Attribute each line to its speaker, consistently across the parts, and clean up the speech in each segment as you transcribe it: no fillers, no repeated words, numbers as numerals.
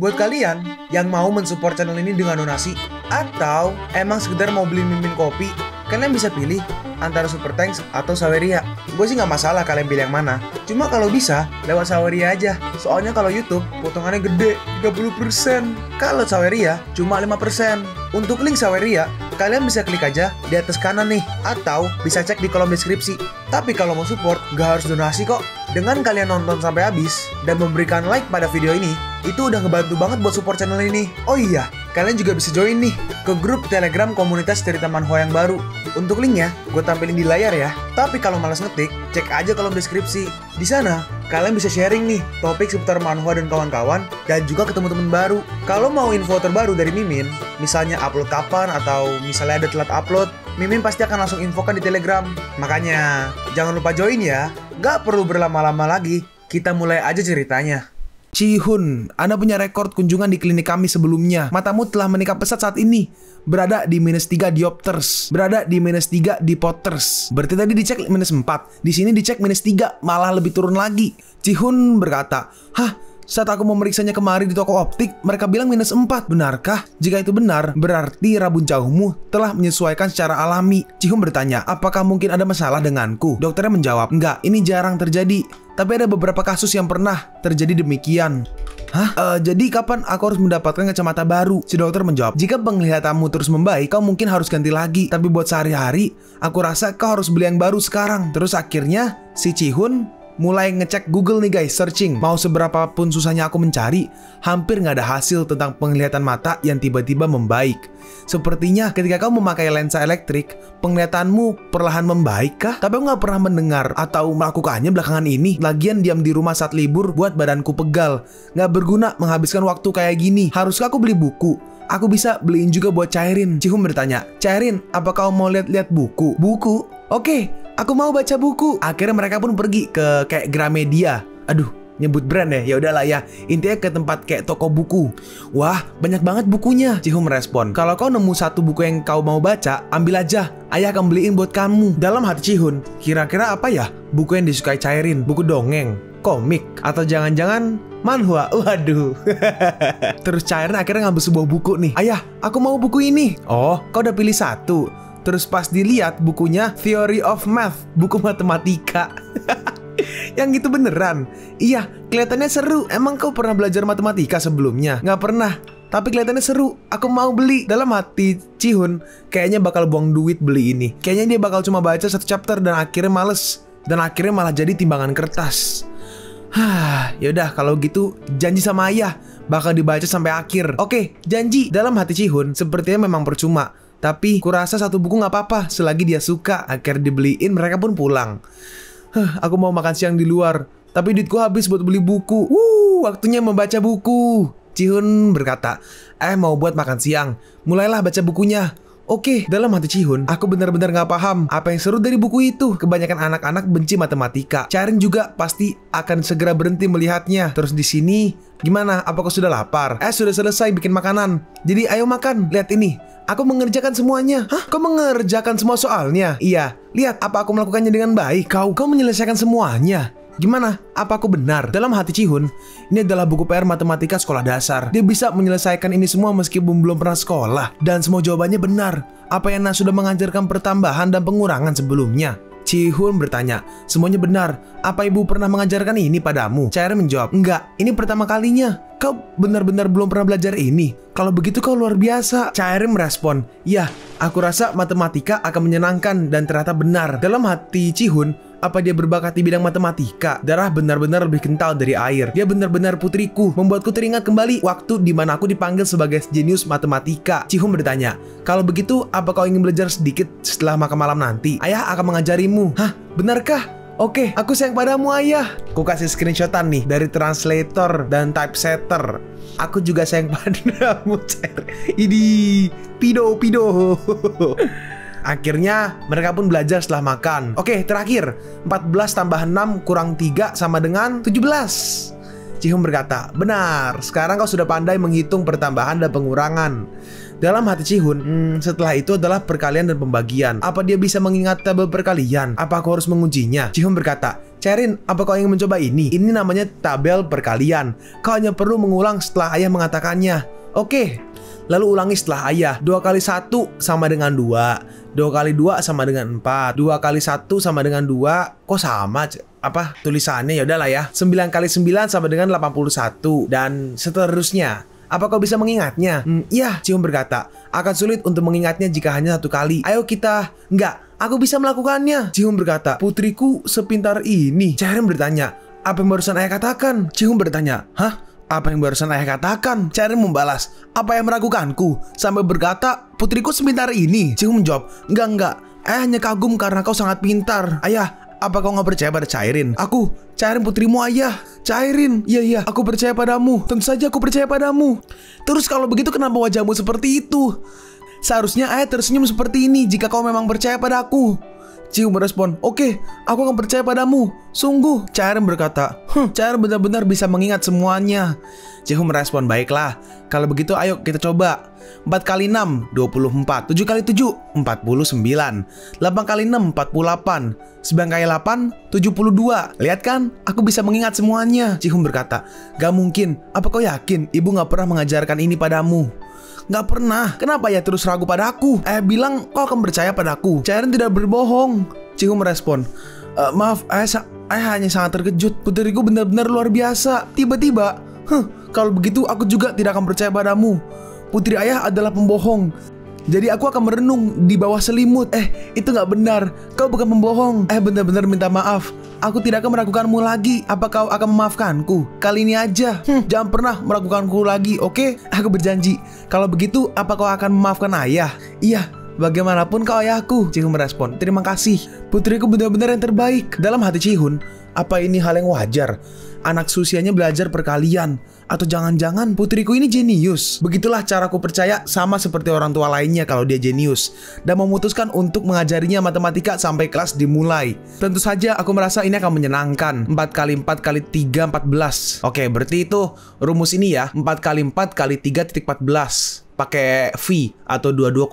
Speaker 1: Buat kalian yang mau mensupport channel ini dengan donasi atau emang sekedar mau beli Mimin kopi, kalian bisa pilih antara Super Thanks atau Saweria. Gue sih nggak masalah kalian pilih yang mana. Cuma kalau bisa lewat Saweria aja. Soalnya kalau YouTube potongannya gede 30%. Kalau Saweria cuma 5%. Untuk link Saweria kalian bisa klik aja di atas kanan nih, atau bisa cek di kolom deskripsi. Tapi kalau mau support gak harus donasi kok. Dengan kalian nonton sampai habis dan memberikan like pada video ini, itu udah ngebantu banget buat support channel ini. Oh iya, kalian juga bisa join nih ke grup Telegram komunitas cerita manhwa yang baru. Untuk linknya gue tampilin di layar ya. Tapi kalau malas ngetik, cek aja kolom deskripsi. Di sana kalian bisa sharing nih topik seputar manhwa dan kawan-kawan, dan juga ketemu teman baru. Kalau mau info terbaru dari Mimin, misalnya upload kapan atau misalnya ada telat upload, Mimin pasti akan langsung infokan di Telegram. Makanya jangan lupa join ya. Gak perlu berlama-lama lagi, kita mulai aja ceritanya.
Speaker 2: Ji-hoon, Anda punya rekor kunjungan di klinik kami sebelumnya. Matamu telah meningkat pesat saat ini. Berada di -3 diopters. Berada di -3 diopters. Berarti tadi dicek -4. Di sini dicek -3, malah lebih turun lagi. Ji-hoon berkata, "Hah? Saat aku memeriksanya kemarin di toko optik, mereka bilang -4. Benarkah? Jika itu benar, berarti rabun jauhmu telah menyesuaikan secara alami." Ji-hoon bertanya, "Apakah mungkin ada masalah denganku?" Dokternya menjawab, "Enggak, ini jarang terjadi. Tapi ada beberapa kasus yang pernah terjadi demikian." "Hah? Jadi kapan aku harus mendapatkan kacamata baru?" Si dokter menjawab, "Jika penglihatanmu terus membaik, kau mungkin harus ganti lagi. Tapi buat sehari-hari, aku rasa kau harus beli yang baru sekarang." Terus akhirnya, si Ji-hoon mulai ngecek Google nih guys, searching. Mau seberapa pun susahnya aku mencari, hampir nggak ada hasil tentang penglihatan mata yang tiba-tiba membaik. Sepertinya ketika kau memakai lensa elektrik, penglihatanmu perlahan membaik kah? Tapi aku nggak pernah mendengar atau melakukannya belakangan ini. Lagian diam di rumah saat libur buat badanku pegal. Nggak berguna menghabiskan waktu kayak gini. Haruskah aku beli buku? Aku bisa beliin juga buat Cairin. Ji-hoon bertanya, "Cairin, apa kau mau lihat-lihat buku?" "Buku? Oke, aku mau baca buku." Akhirnya mereka pun pergi ke kayak Gramedia. Aduh, nyebut brand ya. Ya udahlah ya. Intinya ke tempat kayak toko buku. "Wah, banyak banget bukunya." Ji-hoon merespon, "Kalau kau nemu satu buku yang kau mau baca, ambil aja. Ayah akan beliin buat kamu." Dalam hati Ji-hoon, kira-kira apa ya buku yang disukai Cairin? Buku dongeng, komik, atau jangan-jangan manhwa? Waduh. Terus Cairin akhirnya ngambil sebuah buku nih. "Ayah, aku mau buku ini." "Oh, kau udah pilih satu?" Terus pas dilihat bukunya Theory of Math, buku matematika. Yang itu beneran? "Iya, kelihatannya seru. Emang kau pernah belajar matematika sebelumnya?" "Nggak pernah, tapi kelihatannya seru. Aku mau beli." Dalam hati Ji-hoon, kayaknya bakal buang duit beli ini. Kayaknya dia bakal cuma baca satu chapter dan akhirnya males. Dan akhirnya malah jadi timbangan kertas. Yaudah kalau gitu janji sama ayah bakal dibaca sampai akhir. "Oke, janji." Dalam hati Ji-hoon, sepertinya memang percuma. Tapi kurasa satu buku nggak apa-apa selagi dia suka. Akhirnya dibeliin, mereka pun pulang. Aku mau makan siang di luar, tapi duitku habis buat beli buku. Waktunya membaca buku. Ji-hoon berkata, mau buat makan siang. Mulailah baca bukunya." "Oke." Dalam hati Ji-hoon, aku benar-benar nggak paham apa yang seru dari buku itu. Kebanyakan anak-anak benci matematika. Cairin juga pasti akan segera berhenti melihatnya. Terus di sini, gimana? Apa kau sudah lapar? Sudah selesai bikin makanan. Jadi ayo makan. Lihat ini. Aku mengerjakan semuanya." "Hah? Kau mengerjakan semua soalnya?" "Iya. Lihat apa aku melakukannya dengan baik." Kau menyelesaikan semuanya. Gimana? Apa aku benar?" Dalam hati Ji-hoon, ini adalah buku PR matematika sekolah dasar. Dia bisa menyelesaikan ini semua meskipun belum pernah sekolah. Dan semua jawabannya benar. Apa yang sudah mengajarkan pertambahan dan pengurangan sebelumnya? Ji-hoon bertanya, "Semuanya benar. Apa ibu pernah mengajarkan ini padamu?" Cairin menjawab, "Enggak, ini pertama kalinya." "Kau benar-benar belum pernah belajar ini? Kalau begitu kau luar biasa." Cairin merespon, "Ya, aku rasa matematika akan menyenangkan." Dan ternyata benar. Dalam hati Ji-hoon, apa dia berbakat di bidang matematika? Darah benar-benar lebih kental dari air. Dia benar-benar putriku, membuatku teringat kembali waktu di mana aku dipanggil sebagai jenius matematika. Ji-hoon bertanya, "Kalau begitu, apa kau ingin belajar sedikit setelah makan malam nanti? Ayah akan mengajarimu." "Hah? Benarkah? Oke, aku sayang padamu ayah." Aku kasih screenshotan nih dari translator dan typesetter. "Aku juga sayang padamu." Ini pido. Akhirnya mereka pun belajar setelah makan. Oke, terakhir 14 tambah 6 kurang 3 sama dengan 17. Ji-hoon berkata, "Benar, sekarang kau sudah pandai menghitung pertambahan dan pengurangan." Dalam hati Ji-hoon, setelah itu adalah perkalian dan pembagian. Apa dia bisa mengingat tabel perkalian? Apa aku harus mengujinya? Ji-hoon berkata, Cairin, apa kau ingin mencoba ini? Ini namanya tabel perkalian. Kau hanya perlu mengulang setelah ayah mengatakannya. Oke. Lalu ulangi setelah ayah. 2 kali 1 sama dengan 2. 2 kali 2 sama dengan 4. 2 kali 1 sama dengan 2. Kok sama? Apa tulisannya? Ya udahlah ya. 9 kali 9 sama dengan 81. Dan seterusnya. Apa kau bisa mengingatnya? Iya, Cihun berkata. Akan sulit untuk mengingatnya jika hanya 1 kali. Ayo kita... Enggak, aku bisa melakukannya. Cihun berkata. Putriku sepintar ini. Cairin bertanya. Apa yang barusan ayah katakan? Cihun bertanya. Hah? Apa yang barusan ayah katakan? Cairin membalas. Apa yang meragukanku? Sampai berkata, putriku sepintar ini. Cihun menjawab. Enggak. Ayah hanya kagum karena kau sangat pintar. Ayah, apa kau gak percaya pada Cairin? Aku, Cairin putrimu ayah. Cairin, iya, aku percaya padamu. Tentu saja aku percaya padamu. Terus kalau begitu kenapa wajahmu seperti itu? Seharusnya ayah tersenyum seperti ini jika kau memang percaya padaku. Cihun merespon, oke, aku akan percaya padamu. Sungguh. Cairin berkata, Cairin benar-benar bisa mengingat semuanya. Cihun merespon, baiklah. Kalau begitu ayo kita coba. 4 kali 6, 24. 7 kali 7, 49. 8 kali 6, 48. 9 kali 8, 72. Lihat kan, aku bisa mengingat semuanya. Cihun berkata, gak mungkin. Apa kau yakin ibu gak pernah mengajarkan ini padamu? Gak pernah. Kenapa ya terus ragu padaku? Bilang kau akan percaya padaku. Cairin tidak berbohong. Cihun merespon, maaf, ayah hanya sangat terkejut. Putriku benar-benar luar biasa. Tiba-tiba, kalau begitu aku juga tidak akan percaya padamu. Putri ayah adalah pembohong. Jadi aku akan merenung di bawah selimut. Itu gak benar. Kau bukan pembohong. Benar-benar minta maaf. Aku tidak akan meragukanmu lagi. Apa kau akan memaafkanku? Kali ini aja. Jangan pernah meragukanku lagi, oke? Aku berjanji. Kalau begitu, apa kau akan memaafkan ayah? Iya, bagaimanapun kau ayahku. Cihun merespon, terima kasih. Putriku benar-benar yang terbaik. Dalam hati Cihun, apa ini hal yang wajar? Anak seusianya belajar perkalian. Atau jangan-jangan putriku ini jenius. Begitulah caraku percaya sama seperti orang tua lainnya kalau dia jenius. Dan memutuskan untuk mengajarinya matematika sampai kelas dimulai. Tentu saja aku merasa ini akan menyenangkan. 4 kali 4 kali 3, 14. Oke, berarti itu rumus ini ya. 4 kali 4 kali 3.14. Pakai V atau 22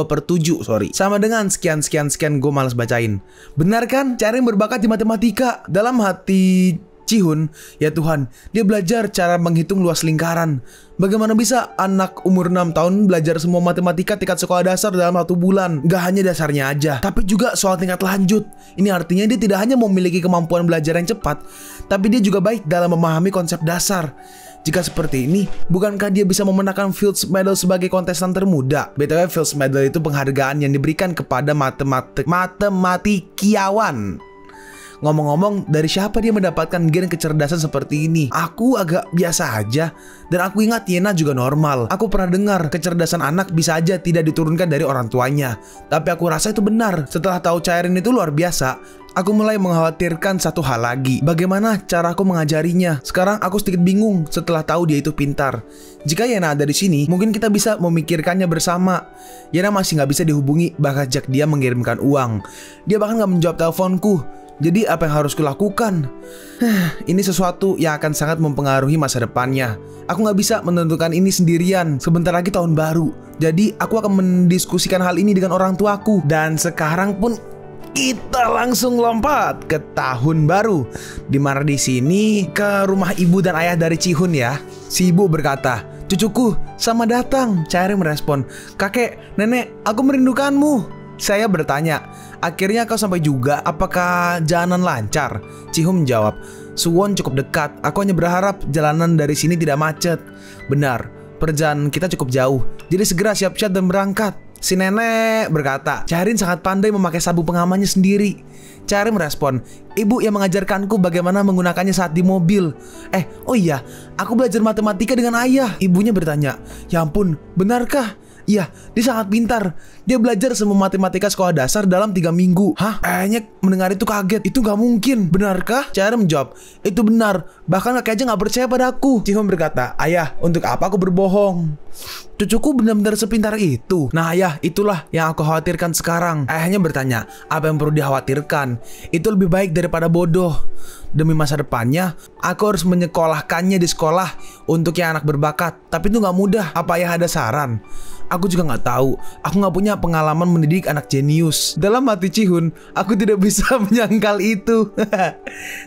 Speaker 2: per 7, sorry. Sama dengan sekian, gue malas bacain. Benar kan? Cairin berbakat di matematika. Dalam hati Cihun, ya Tuhan, dia belajar cara menghitung luas lingkaran. Bagaimana bisa anak umur 6 tahun belajar semua matematika tingkat sekolah dasar dalam 1 bulan? Gak hanya dasarnya aja, tapi juga soal tingkat lanjut. Ini artinya dia tidak hanya memiliki kemampuan belajar yang cepat, tapi dia juga baik dalam memahami konsep dasar. Jika seperti ini, bukankah dia bisa memenangkan Fields Medal sebagai kontestan termuda? BTW Fields Medal itu penghargaan yang diberikan kepada matematikiawan. Ngomong-ngomong, dari siapa dia mendapatkan gen kecerdasan seperti ini? Aku agak biasa aja. Dan aku ingat Yena juga normal. Aku pernah dengar kecerdasan anak bisa aja tidak diturunkan dari orang tuanya. Tapi aku rasa itu benar. Setelah tahu Cairin itu luar biasa, aku mulai mengkhawatirkan satu hal lagi. Bagaimana cara aku mengajarinya? Sekarang aku sedikit bingung setelah tahu dia itu pintar. Jika Yena ada di sini, mungkin kita bisa memikirkannya bersama. Yena masih nggak bisa dihubungi, bahkan sejak dia mengirimkan uang. Dia bahkan nggak menjawab teleponku. Jadi apa yang harus kulakukan? Ini sesuatu yang akan sangat mempengaruhi masa depannya. Aku nggak bisa menentukan ini sendirian. Sebentar lagi tahun baru. Jadi aku akan mendiskusikan hal ini dengan orang tuaku. Dan sekarang pun kita langsung lompat ke tahun baru. Dimana di sini ke rumah ibu dan ayah dari Cihun ya. Si ibu berkata, "Cucuku, selamat datang." Cairin merespon, "Kakek, nenek, aku merindukanmu." Saya bertanya, "Akhirnya kau sampai juga, apakah jalanan lancar?" Cihun menjawab, "Suwon cukup dekat, aku hanya berharap jalanan dari sini tidak macet." Benar, perjalanan kita cukup jauh, jadi segera siap-siap dan berangkat. Si nenek berkata, Cairin sangat pandai memakai sabuk pengamannya sendiri. Cairin merespon, "Ibu yang mengajarkanku bagaimana menggunakannya saat di mobil." Oh iya, aku belajar matematika dengan ayah. Ibunya bertanya, "Ya ampun, benarkah?" "Iya, dia sangat pintar. Dia belajar semua matematika sekolah dasar dalam 3 minggu. Hah? Ayahnya mendengar itu kaget. "Itu gak mungkin. Benarkah?" Cairin menjawab, "Itu benar. Bahkan kakek aja gak percaya padaku." Cihun berkata, "Ayah, untuk apa aku berbohong?" Cucuku benar-benar sepintar itu. Nah ayah, itulah yang aku khawatirkan sekarang. Ayahnya bertanya, apa yang perlu dikhawatirkan? Itu lebih baik daripada bodoh. Demi masa depannya, aku harus menyekolahkannya di sekolah untuk yang anak berbakat. Tapi itu gak mudah. Apa ayah ada saran? Aku juga gak tahu. Aku gak punya pengalaman mendidik anak jenius. Dalam hati Cihun, aku tidak bisa menyangkal itu.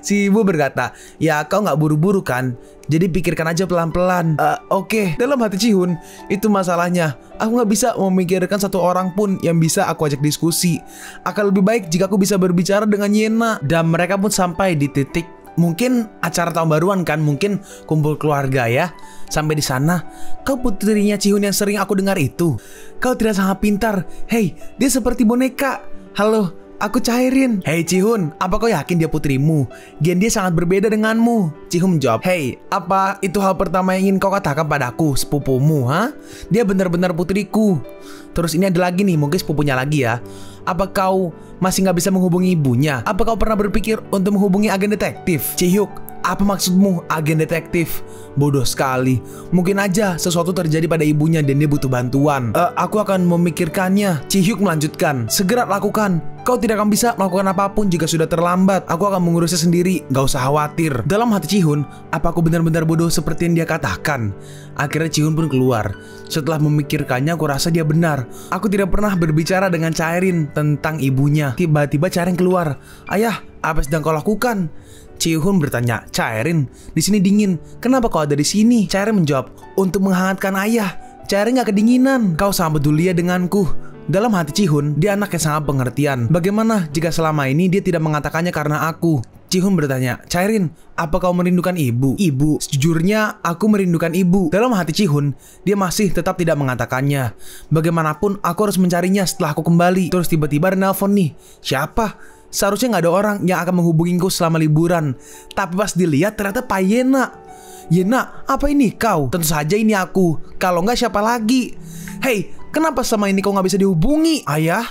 Speaker 2: Si ibu berkata, ya kau gak buru-buru kan? Jadi pikirkan aja pelan-pelan. Oke. Dalam hati Cihun, itu masalahnya. Aku gak bisa memikirkan satu orang pun yang bisa aku ajak diskusi. Akan lebih baik jika aku bisa berbicara dengan Yena. Dan mereka pun sampai di titik mungkin acara tahun baruan kan, mungkin kumpul keluarga ya. Sampai di sana, kau putrinya Cihun yang sering aku dengar itu. Kau tidak sangat pintar. Hei, dia seperti boneka. Halo, aku Cairin. Hei Cihun, apa kau yakin dia putrimu? Gen dia sangat berbeda denganmu. Cihun menjawab, hei, apa itu hal pertama yang ingin kau katakan padaku, sepupumu, ha? Dia benar-benar putriku. Terus ini ada lagi nih, mungkin sepupunya lagi ya. Apa kau masih nggak bisa menghubungi ibunya? Apa kau pernah berpikir untuk menghubungi agen detektif? Cihyuk, apa maksudmu agen detektif? Bodoh sekali. Mungkin aja sesuatu terjadi pada ibunya dan dia butuh bantuan. Aku akan memikirkannya. Cihyuk melanjutkan. Segera lakukan. Kau tidak akan bisa melakukan apapun jika sudah terlambat. Aku akan mengurusnya sendiri. Gak usah khawatir. Dalam hati Cihun, apa aku benar-benar bodoh seperti yang dia katakan? Akhirnya Cihun pun keluar. Setelah memikirkannya, aku rasa dia benar. Aku tidak pernah berbicara dengan Cairin tentang ibunya. Tiba-tiba Cairin keluar. Ayah, apa sedang kau lakukan? Cihun bertanya, Cairin, di sini dingin. Kenapa kau ada di sini? Cairin menjawab, untuk menghangatkan ayah. Cairin gak kedinginan. Kau sangat peduli ya denganku. Dalam hati Cihun, dia anak yang sangat pengertian. Bagaimana jika selama ini dia tidak mengatakannya karena aku? Cihun bertanya, Cairin, apa kau merindukan ibu? Ibu, sejujurnya aku merindukan ibu. Dalam hati Cihun, dia masih tetap tidak mengatakannya. Bagaimanapun aku harus mencarinya setelah aku kembali. Terus tiba-tiba ada nelfon nih. Siapa? Seharusnya gak ada orang yang akan menghubungiku selama liburan. Tapi pas dilihat ternyata Pak Yena. Yena, apa ini kau? Tentu saja ini aku. Kalau nggak siapa lagi? Hei, kenapa selama ini kau nggak bisa dihubungi? Ayah,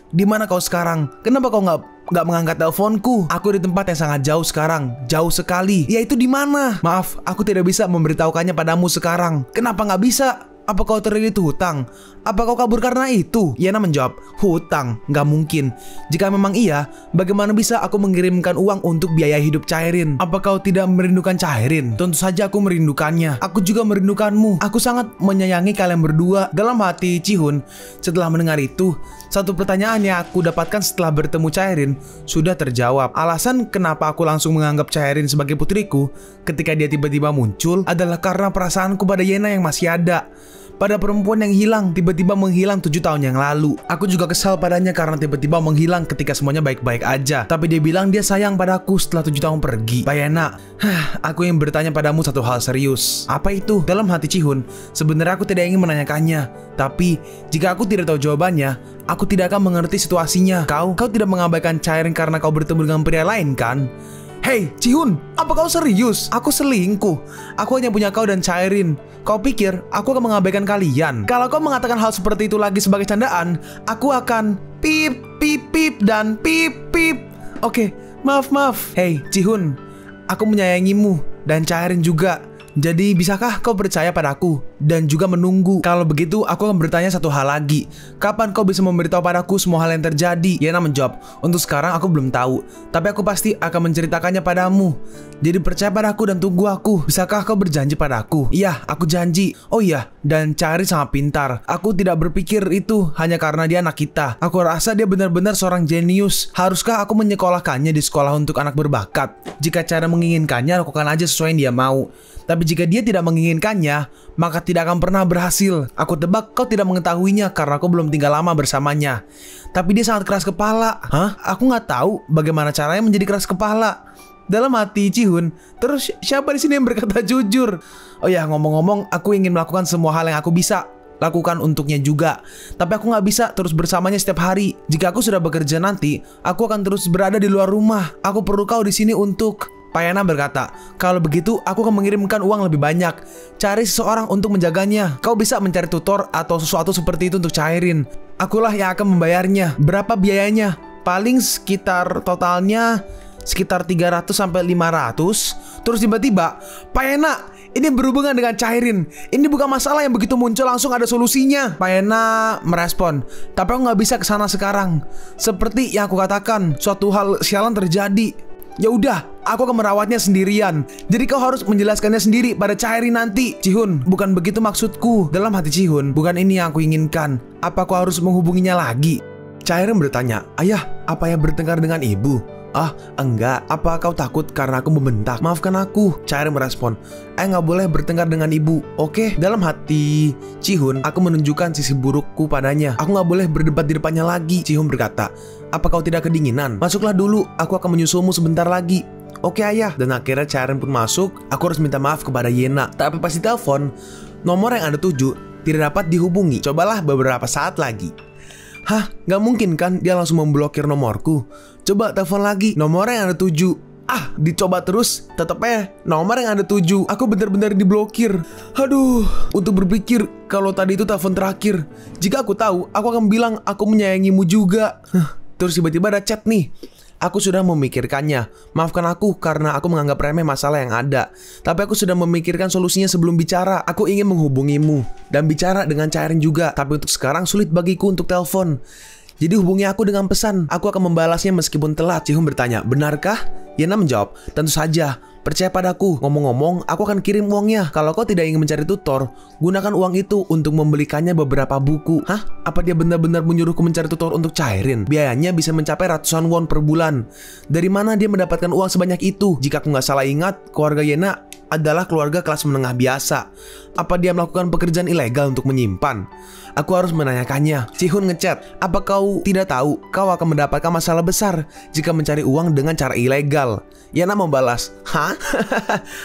Speaker 2: di mana kau sekarang? Kenapa kau nggak mengangkat teleponku? Aku di tempat yang sangat jauh sekarang, jauh sekali. Yaitu di mana? Maaf, aku tidak bisa memberitahukannya padamu sekarang. Kenapa nggak bisa? Apa kau terlilit hutang? Apa kau kabur karena itu? Yena menjawab, hutang? Nggak mungkin. Jika memang iya, bagaimana bisa aku mengirimkan uang untuk biaya hidup Cairin? Apa kau tidak merindukan Cairin? Tentu saja aku merindukannya. Aku juga merindukanmu. Aku sangat menyayangi kalian berdua. Dalam hati Cihun, setelah mendengar itu, satu pertanyaan yang aku dapatkan setelah bertemu Cairin sudah terjawab. Alasan kenapa aku langsung menganggap Cairin sebagai putriku ketika dia tiba-tiba muncul adalah karena perasaanku pada Yena yang masih ada. Pada perempuan yang hilang, tiba-tiba menghilang 7 tahun yang lalu. Aku juga kesal padanya karena tiba-tiba menghilang ketika semuanya baik-baik aja. Tapi dia bilang dia sayang padaku setelah 7 tahun pergi. Bayana, aku yang bertanya padamu satu hal serius. Apa itu? Dalam hati Cihun, sebenarnya aku tidak ingin menanyakannya. Tapi, jika aku tidak tahu jawabannya, aku tidak akan mengerti situasinya. Kau tidak mengabaikan Cairin karena kau bertemu dengan pria lain kan? Hei, Cihun, apa kau serius? Aku selingkuh. Aku hanya punya kau dan Cairin. Kau pikir aku akan mengabaikan kalian? Kalau kau mengatakan hal seperti itu lagi sebagai candaan, aku akan pip, pip, pip, dan pip, pip. Oke, maaf. Hei, Cihun, aku menyayangimu dan Cairin juga. Jadi bisakah kau percaya padaku dan juga menunggu? Kalau begitu aku akan bertanya satu hal lagi. Kapan kau bisa memberitahu padaku semua hal yang terjadi? Yena menjawab, untuk sekarang aku belum tahu, tapi aku pasti akan menceritakannya padamu. Jadi percaya padaku dan tunggu aku. Bisakah kau berjanji padaku? Iya, aku janji. Oh iya, dan Cairin sangat pintar. Aku tidak berpikir itu hanya karena dia anak kita. Aku rasa dia benar-benar seorang jenius. Haruskah aku menyekolahkannya di sekolah untuk anak berbakat? Jika cara menginginkannya, lakukan aja sesuai yang dia mau. Tapi jika dia tidak menginginkannya, maka tidak akan pernah berhasil. Aku tebak kau tidak mengetahuinya karena kau belum tinggal lama bersamanya. Tapi dia sangat keras kepala. Hah? Aku nggak tahu bagaimana caranya menjadi keras kepala. Dalam hati Cihun, terus siapa di sini yang berkata jujur? Oh ya, ngomong-ngomong, aku ingin melakukan semua hal yang aku bisa lakukan untuknya juga. Tapi aku nggak bisa terus bersamanya setiap hari. Jika aku sudah bekerja nanti, aku akan terus berada di luar rumah. Aku perlu kau di sini untuk... Payana berkata, kalau begitu aku akan mengirimkan uang lebih banyak. Cari seseorang untuk menjaganya. Kau bisa mencari tutor atau sesuatu seperti itu untuk Cairin. Akulah yang akan membayarnya. Berapa biayanya? Paling sekitar totalnya sekitar 300 sampai 500. Terus tiba-tiba, Payana, Ini berhubungan dengan Chairin. Ini bukan masalah yang begitu muncul langsung ada solusinya. Paena merespon, tapi aku nggak bisa kesana sekarang. Seperti yang aku katakan, suatu hal sialan terjadi. Ya udah, aku akan merawatnya sendirian. Jadi kau harus menjelaskannya sendiri pada Chairin nanti. Ji-hun, bukan begitu maksudku. Dalam hati Ji-hun, bukan ini yang aku inginkan. Apa kau harus menghubunginya lagi? Chairin bertanya, ayah, apa yang bertengkar dengan ibu? Ah, enggak. Apa kau takut karena aku membentak? Maafkan aku. Chairin merespon, nggak boleh bertengkar dengan ibu, oke? Dalam hati Ji-hun, aku menunjukkan sisi burukku padanya. Aku nggak boleh berdebat di depannya lagi. Ji-hun berkata, apa kau tidak kedinginan? Masuklah dulu, aku akan menyusulmu sebentar lagi. Oke ayah. Dan akhirnya Chairin pun masuk. Aku harus minta maaf kepada Yena. Tapi pas ditelepon, nomor yang ada 7 tidak dapat dihubungi. Cobalah beberapa saat lagi. Hah, gak mungkin kan dia langsung memblokir nomorku. Coba telepon lagi, nomor yang ada 7. Ah, dicoba terus, tetepnya nomor yang ada 7. Aku benar-benar diblokir. Aduh, untuk berpikir kalau tadi itu telepon terakhir. Jika aku tahu, aku akan bilang aku menyayangimu juga. Terus tiba-tiba ada chat nih. Aku sudah memikirkannya. Maafkan aku karena aku menganggap remeh masalah yang ada. Tapi aku sudah memikirkan solusinya sebelum bicara. Aku ingin menghubungimu dan bicara dengan Chairin juga. Tapi untuk sekarang sulit bagiku untuk telepon. Jadi hubungi aku dengan pesan. Aku akan membalasnya meskipun telat. Ji-hun bertanya, benarkah? Yena menjawab, tentu saja. Percaya padaku. Ngomong-ngomong, aku akan kirim uangnya. Kalau kau tidak ingin mencari tutor, gunakan uang itu untuk membelikannya beberapa buku. Hah? Apa dia benar-benar menyuruhku mencari tutor untuk Chairin? Biayanya bisa mencapai ratusan won per bulan. Dari mana dia mendapatkan uang sebanyak itu? Jika aku nggak salah ingat, keluarga Yena adalah keluarga kelas menengah biasa. Apa dia melakukan pekerjaan ilegal untuk menyimpan? Aku harus menanyakannya. Ji-hun ngechat, apa kau tidak tahu kau akan mendapatkan masalah besar jika mencari uang dengan cara ilegal? Yena membalas, hah?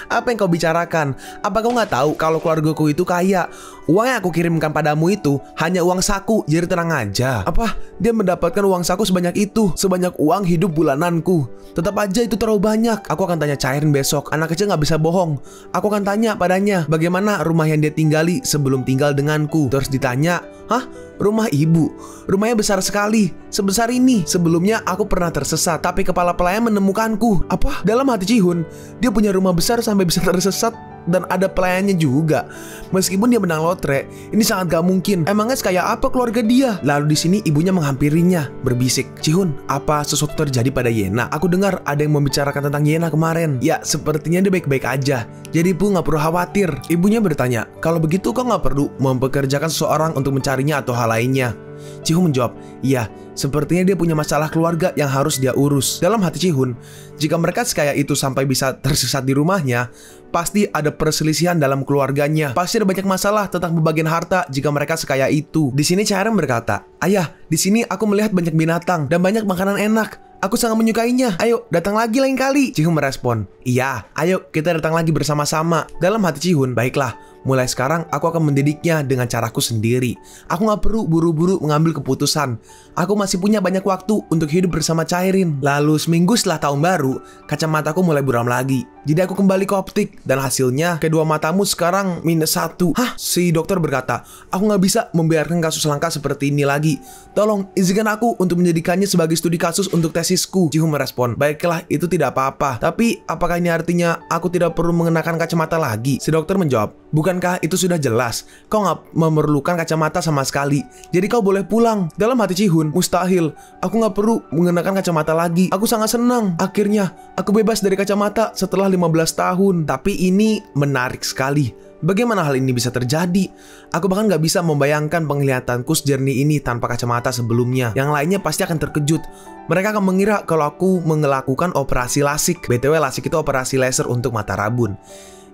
Speaker 2: Apa yang kau bicarakan? Apa kau nggak tahu kalau keluargaku itu kaya? Uang yang aku kirimkan padamu itu hanya uang saku, jadi tenang aja. Apa? Dia mendapatkan uang saku sebanyak itu? Sebanyak uang hidup bulananku. Tetap aja itu terlalu banyak. Aku akan tanya Chairin besok. Anak kecil nggak bisa bohong. Aku akan tanya padanya bagaimana rumah yang dia tinggali sebelum tinggal denganku. Terus ditanya, hah? Rumah ibu? Rumahnya besar sekali, sebesar ini. Sebelumnya aku pernah tersesat, tapi kepala pelayan menemukanku. Apa? Dalam hati Ji-hun, dia punya rumah besar sampai bisa tersesat dan ada pelayannya juga. Meskipun dia menang lotre, ini sangat gak mungkin. Emangnya sekaya apa keluarga dia? Lalu di sini ibunya menghampirinya, berbisik, Ji-hun, apa sesuatu terjadi pada Yena? Aku dengar ada yang membicarakan tentang Yena kemarin. Ya, sepertinya dia baik-baik aja. Jadi ibu gak perlu khawatir. Ibunya bertanya, kalau begitu kau gak perlu mempekerjakan seseorang untuk mencarinya atau hal lainnya? Ji-hun menjawab, iya, sepertinya dia punya masalah keluarga yang harus dia urus. Dalam hati Ji-hun, jika mereka sekaya itu sampai bisa tersesat di rumahnya, pasti ada perselisihan dalam keluarganya. Pasti ada banyak masalah tentang pembagian harta jika mereka sekaya itu. Di sini Chairin berkata, ayah, di sini aku melihat banyak binatang dan banyak makanan enak. Aku sangat menyukainya. Ayo, datang lagi lain kali. Ji-hun merespon, iya, ayo kita datang lagi bersama-sama. Dalam hati Ji-hun, baiklah. Mulai sekarang aku akan mendidiknya dengan caraku sendiri. Aku gak perlu buru-buru mengambil keputusan. Aku masih punya banyak waktu untuk hidup bersama Chairin. Lalu seminggu setelah tahun baru, kacamataku mulai buram lagi. Jadi aku kembali ke optik dan hasilnya kedua matamu sekarang -1. Hah? Si dokter berkata, aku gak bisa membiarkan kasus langka seperti ini lagi. Tolong izinkan aku untuk menjadikannya sebagai studi kasus untuk tesisku. Ji-hun merespon, baiklah, itu tidak apa-apa. Tapi apakah ini artinya aku tidak perlu mengenakan kacamata lagi? Si dokter menjawab, bukankah itu sudah jelas? Kau gak memerlukan kacamata sama sekali. Jadi kau boleh pulang. Dalam hati Ji-hun, mustahil. Aku gak perlu mengenakan kacamata lagi. Aku sangat senang. Akhirnya, aku bebas dari kacamata setelah 15 tahun. Tapi ini menarik sekali. Bagaimana hal ini bisa terjadi? Aku bahkan gak bisa membayangkan penglihatanku sejernih ini tanpa kacamata sebelumnya. Yang lainnya pasti akan terkejut. Mereka akan mengira kalau aku melakukan operasi lasik. BTW lasik itu operasi laser untuk mata rabun.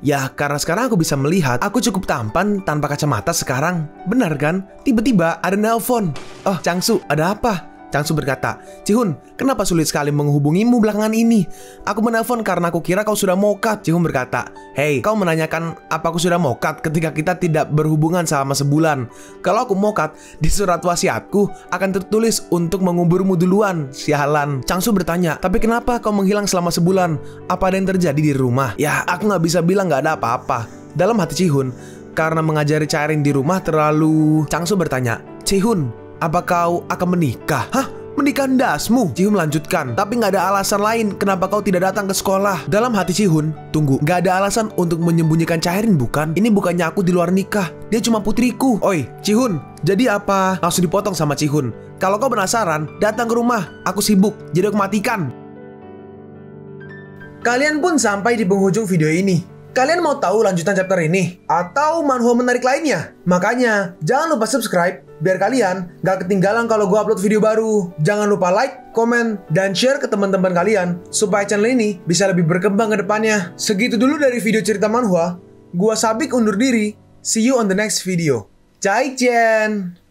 Speaker 2: Ya, karena sekarang aku bisa melihat, aku cukup tampan tanpa kacamata sekarang. Benar kan? Tiba-tiba ada nelpon. Oh, Changsu, ada apa? Changsu berkata, Ji-hun, kenapa sulit sekali menghubungimu belakangan ini? Aku menelpon karena aku kira kau sudah mokat. Ji-hun berkata, hei, kau menanyakan apa aku sudah mokat ketika kita tidak berhubungan selama sebulan. Kalau aku mokat, di surat wasiatku akan tertulis untuk menguburmu duluan. Sialan. Changsu bertanya, tapi kenapa kau menghilang selama sebulan? Apa ada yang terjadi di rumah? Ya, aku nggak bisa bilang nggak ada apa-apa. Dalam hati Ji-hun, karena mengajari Chairin di rumah terlalu... Changsu bertanya, Ji-hun, apa kau akan menikah? Hah? pernikahan dasmu. Cihun melanjutkan, tapi nggak ada alasan lain kenapa kau tidak datang ke sekolah. Dalam hati Cihun, tunggu, nggak ada alasan untuk menyembunyikan Chaerin bukan? Ini bukannya aku di luar nikah, dia cuma putriku. Oi, Cihun, jadi apa? Langsung dipotong sama Cihun. Kalau kau penasaran, datang ke rumah. Aku sibuk, jadi aku matikan.
Speaker 1: Kalian pun sampai di penghujung video ini. Kalian mau tahu lanjutan chapter ini? Atau manhwa menarik lainnya? Makanya, jangan lupa subscribe biar kalian gak ketinggalan kalau gue upload video baru. Jangan lupa like, komen, dan share ke teman-teman kalian supaya channel ini bisa lebih berkembang ke depannya. Segitu dulu dari video cerita manhwa. Gua Sabik undur diri. See you on the next video. Zaijian!